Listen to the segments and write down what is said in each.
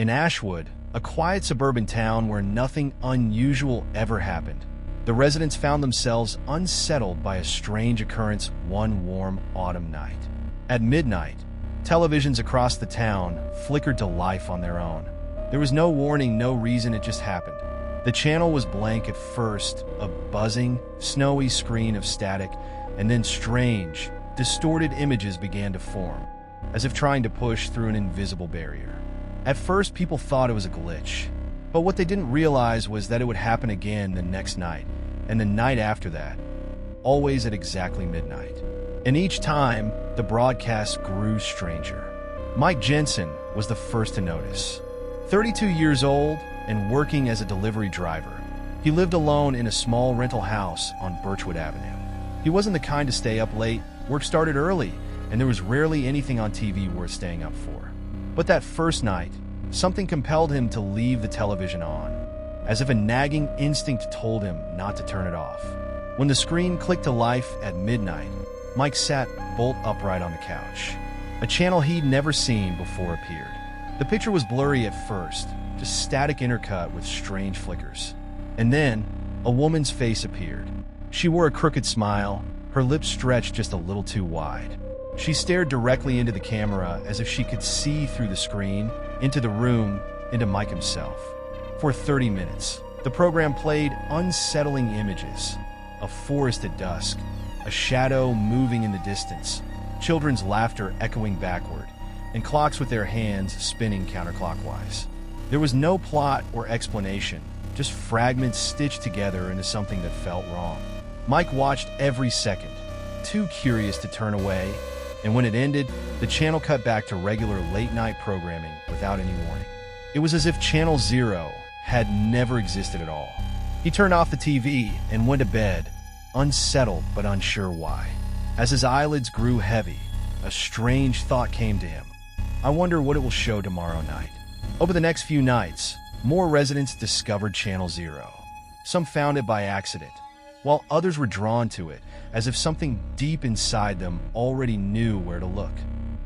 In Ashwood, a quiet suburban town where nothing unusual ever happened, the residents found themselves unsettled by a strange occurrence one warm autumn night. At midnight, televisions across the town flickered to life on their own. There was no warning, no reason, it just happened. The channel was blank at first, a buzzing, snowy screen of static, and then strange, distorted images began to form, as if trying to push through an invisible barrier. At first, people thought it was a glitch, but what they didn't realize was that it would happen again the next night, and the night after that, always at exactly midnight. And each time, the broadcast grew stranger. Mike Jensen was the first to notice. 32 years old and working as a delivery driver, he lived alone in a small rental house on Birchwood Avenue. He wasn't the kind to stay up late, work started early, and there was rarely anything on TV worth staying up for. But that first night, something compelled him to leave the television on, as if a nagging instinct told him not to turn it off. When the screen clicked to life at midnight, Mike sat bolt upright on the couch. A channel he'd never seen before appeared. The picture was blurry at first, just static intercut with strange flickers. And then, a woman's face appeared. She wore a crooked smile, her lips stretched just a little too wide. She stared directly into the camera as if she could see through the screen, into the room, into Mike himself. For 30 minutes, the program played unsettling images. A forest at dusk, a shadow moving in the distance, children's laughter echoing backward, and clocks with their hands spinning counterclockwise. There was no plot or explanation, just fragments stitched together into something that felt wrong. Mike watched every second, too curious to turn away, and when it ended, the channel cut back to regular late-night programming without any warning. It was as if Channel Zero had never existed at all. He turned off the TV and went to bed, unsettled but unsure why. As his eyelids grew heavy, a strange thought came to him. I wonder what it will show tomorrow night. Over the next few nights, more residents discovered Channel Zero. Some found it by accident, while others were drawn to it, as if something deep inside them already knew where to look.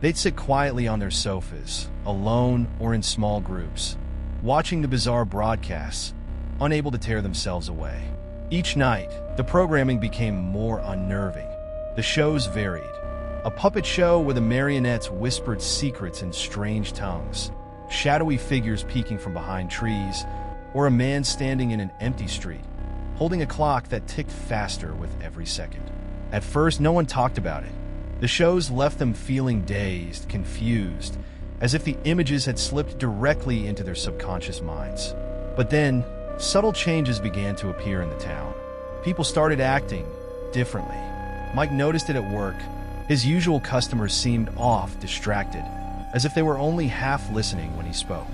They'd sit quietly on their sofas, alone or in small groups, watching the bizarre broadcasts, unable to tear themselves away. Each night, the programming became more unnerving. The shows varied. A puppet show where the marionettes whispered secrets in strange tongues, shadowy figures peeking from behind trees, or a man standing in an empty street, holding a clock that ticked faster with every second. At first, no one talked about it. The shows left them feeling dazed, confused, as if the images had slipped directly into their subconscious minds. But then, subtle changes began to appear in the town. People started acting differently. Mike noticed it at work. His usual customers seemed off, distracted, as if they were only half listening when he spoke.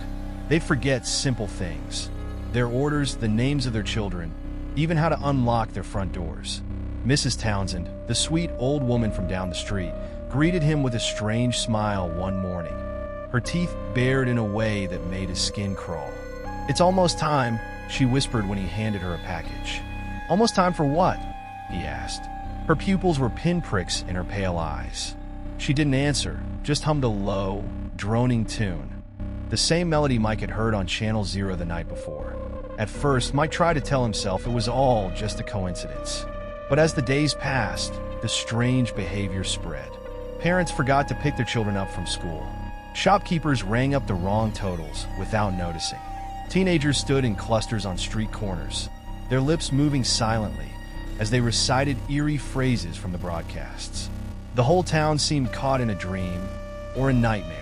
They'd forget simple things, their orders, the names of their children, even how to unlock their front doors. Mrs. Townsend, the sweet old woman from down the street, greeted him with a strange smile one morning. Her teeth bared in a way that made his skin crawl. "It's almost time," she whispered when he handed her a package. "Almost time for what?" he asked. Her pupils were pinpricks in her pale eyes. She didn't answer, just hummed a low, droning tune, the same melody Mike had heard on Channel Zero the night before. At first, Mike tried to tell himself it was all just a coincidence. But as the days passed, the strange behavior spread. Parents forgot to pick their children up from school. Shopkeepers rang up the wrong totals without noticing. Teenagers stood in clusters on street corners, their lips moving silently as they recited eerie phrases from the broadcasts. The whole town seemed caught in a dream or a nightmare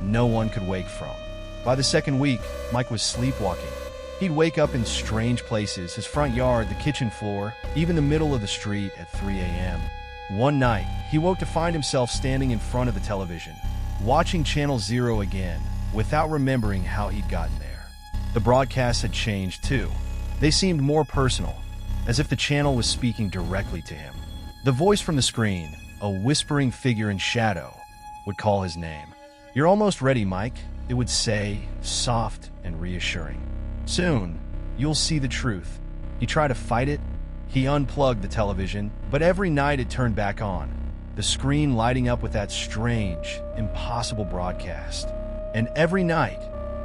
no one could wake from. By the second week, Mike was sleepwalking. He'd wake up in strange places, his front yard, the kitchen floor, even the middle of the street at 3 a.m. One night, he woke to find himself standing in front of the television, watching Channel Zero again, without remembering how he'd gotten there. The broadcasts had changed too. They seemed more personal, as if the channel was speaking directly to him. The voice from the screen, a whispering figure in shadow, would call his name. "You're almost ready, Mike," it would say, soft and reassuring. "Soon, you'll see the truth." He tried to fight it. He unplugged the television, but every night it turned back on, the screen lighting up with that strange, impossible broadcast. And every night,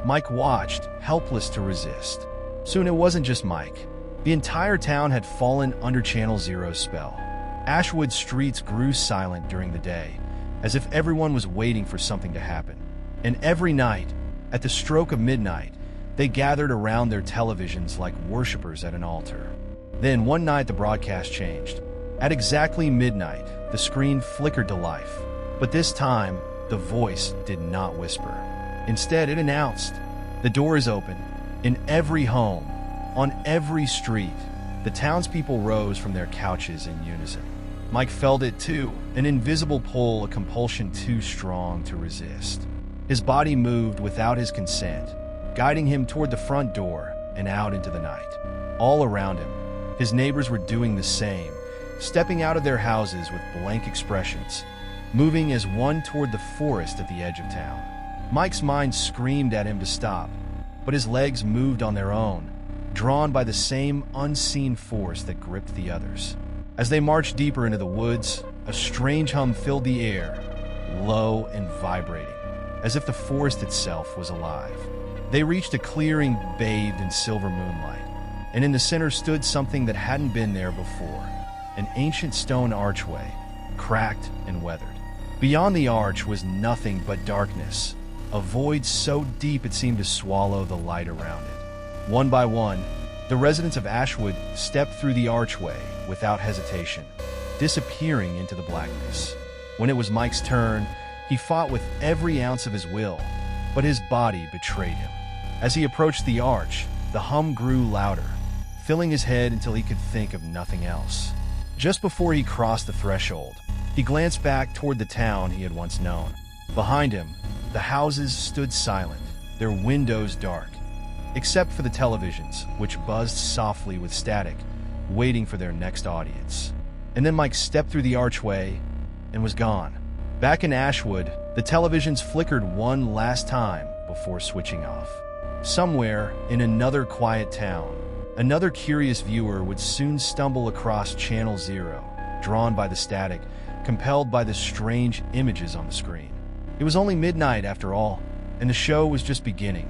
Mike watched, helpless to resist. Soon it wasn't just Mike. The entire town had fallen under Channel Zero's spell. Ashwood streets grew silent during the day, as if everyone was waiting for something to happen. And every night, at the stroke of midnight, they gathered around their televisions like worshippers at an altar. Then one night the broadcast changed. At exactly midnight, the screen flickered to life. But this time, the voice did not whisper. Instead, it announced, "The door is open." In every home, on every street, the townspeople rose from their couches in unison. Mike felt it too, an invisible pull, a compulsion too strong to resist. His body moved without his consent, guiding him toward the front door and out into the night. All around him, his neighbors were doing the same, stepping out of their houses with blank expressions, moving as one toward the forest at the edge of town. Mike's mind screamed at him to stop, but his legs moved on their own, drawn by the same unseen force that gripped the others. As they marched deeper into the woods, a strange hum filled the air, low and vibrating, as if the forest itself was alive. They reached a clearing bathed in silver moonlight, and in the center stood something that hadn't been there before, an ancient stone archway, cracked and weathered. Beyond the arch was nothing but darkness, a void so deep it seemed to swallow the light around it. One by one, the residents of Ashwood stepped through the archway without hesitation, disappearing into the blackness. When it was Mike's turn, he fought with every ounce of his will, but his body betrayed him. As he approached the arch, the hum grew louder, filling his head until he could think of nothing else. Just before he crossed the threshold, he glanced back toward the town he had once known. Behind him, the houses stood silent, their windows dark, except for the televisions, which buzzed softly with static, waiting for their next audience. And then Mike stepped through the archway and was gone. Back in Ashwood, the televisions flickered one last time before switching off. Somewhere in another quiet town, another curious viewer would soon stumble across Channel Zero, drawn by the static, compelled by the strange images on the screen. It was only midnight after all, and the show was just beginning.